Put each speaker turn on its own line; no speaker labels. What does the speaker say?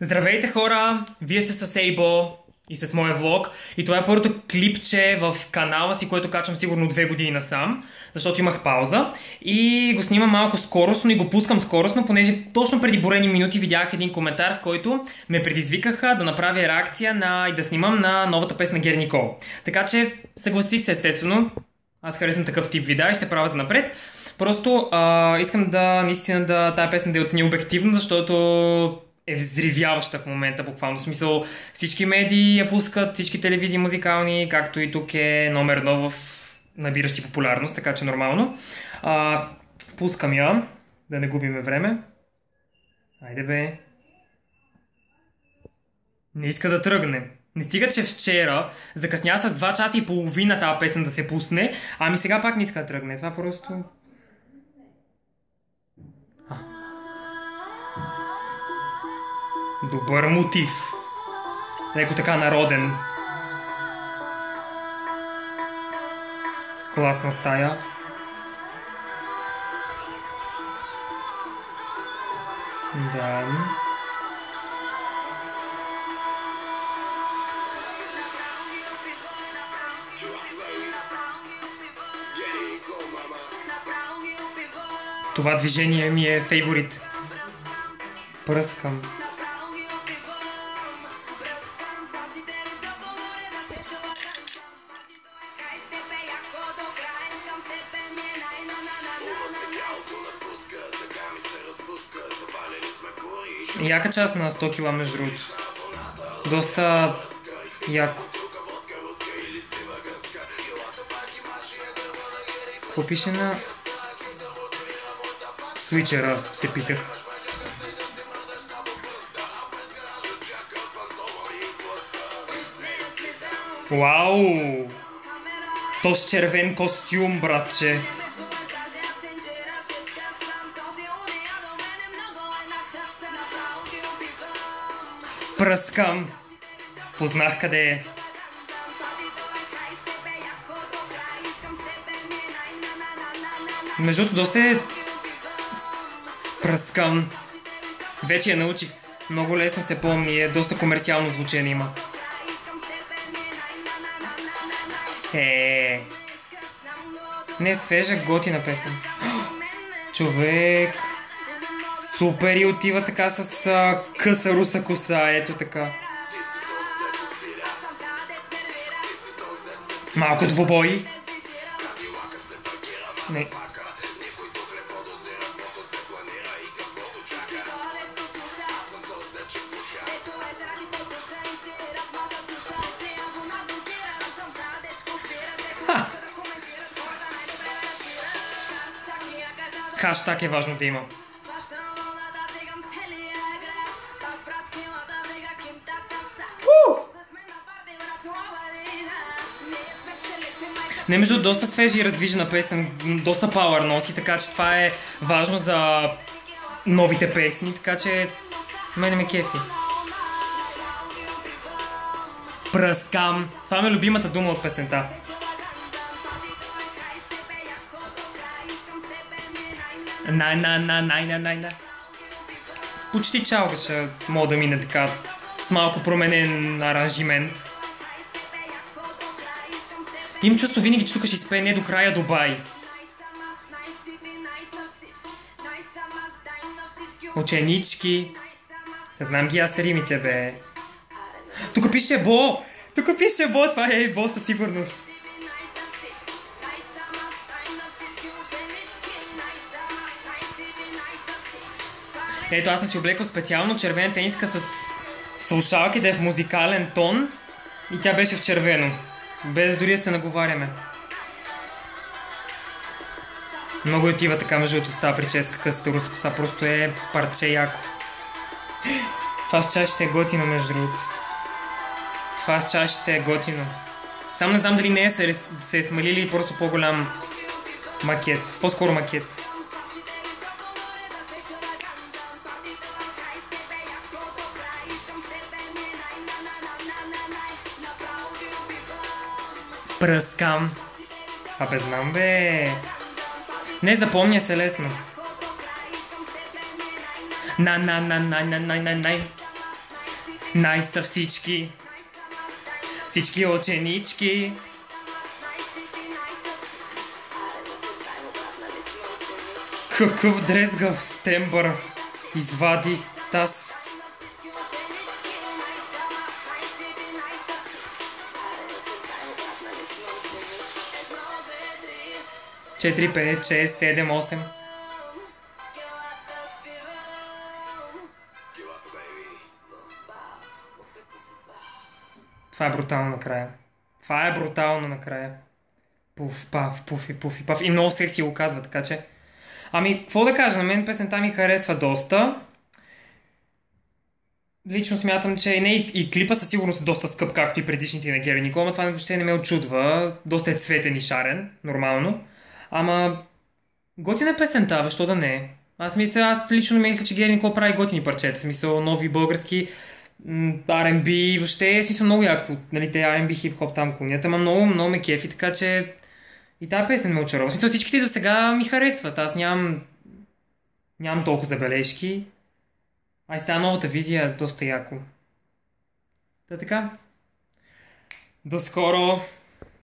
Здравейте хора! Вие сте с Ейбо и с моя влог. И това е първото клипче в канала си, което качвам сигурно 2 години насам, защото имах пауза. И го снимам малко скоростно и го пускам скоростно, понеже точно преди броени минути видях един коментар, в който ме предизвикаха да направя реакция и да снимам на новата песна Гери Никол. Така че съгласих се естествено. Аз харесвам такъв тип видеа и ще правя за напред. Просто искам тая песен да я оценя обективно, защото е взривяваща в момента, буквално. В смисъл, всички медии я пускат, всички телевизии музикални, както и тук е номер 1 в набиращи популярност, така че нормално. Пускам я, да не губиме време. Айде бе. Не иска да тръгне. Не стига, че вчера закъсня с 2 часа и половина тази песен да се пусне, ами сега пак не иска да тръгне. Това просто... Добър мотив. Леко така народен. Класна стая. Да. Това движение ми е фейворит. Пръскам. Яка част на 100 кила между другото. Доста яко. Какво пише на свичера, се питах. Вау! То с червен костюм, братче. Пръскам. Познах къде е. Между другото, доста е... Пръскам. Вече я научих. Много лесно се помни. Доста комерциално звучение има. Не, свежа, готина песен. Човек. Супер и отива така с къса руса коса. Ето така. Малко двубой. Не. Хаштаг е важно да има. Не, между доста свежа и раздвижена песен, доста пауър носи, така че това е важно за новите песни, така че мене ме кефи. Пръскам. Това ми е любимата дума от песента. Най. Почти чалгаше, мога да мине така, с малко променен аранжимент. Им чувство винаги, че тук ще изпее не до края Дубай. Ученички. Знам ги аз римите, бе. Тук пише Бо! Това е Бо със сигурност. Ето, аз съм си облекал специално червена тениска с слушалки да е в музикален тон и тя беше в червено. Без дори да се наговаряме. Много отива така между другото с тази прическа, късата руска коса, просто е парче яко. Това с чашите е готино между другото. Само не знам дали нея се е смалили или просто по-голям макет. По-скоро макет. Пръскам. Абе знам бе. Не, запомня се лесно. Най. Най-са всички. Всички ученички. Какъв дрезгав тембър извади таз. 4, 5, 6, 7, 8. Това е брутално накрая. Това е брутално накрая. Пуф, паф, пуфи, пуфи, паф. И много секси го казва, така че... Ами, какво да кажа, на мен песента ми харесва доста. Лично смятам, че и клипа със сигурност е доста скъп, както и предишните на Гери Никол, но това въобще не ме очудва. Доста е цветен и шарен, нормално. Ама, готина песента, бе, що да не е? Аз лично мисля, че Гери Никол прави готини парчета, смисъл нови български R&B, въобще, смисъл много яко, нали, те R&B, хип-хоп там клонят, ама много ме кефи, така че и тази песен ме очарова. В смисъл всичките до сега ми харесват, аз нямам толкова забележки. С тази новата визия е доста яко. Така. До скоро!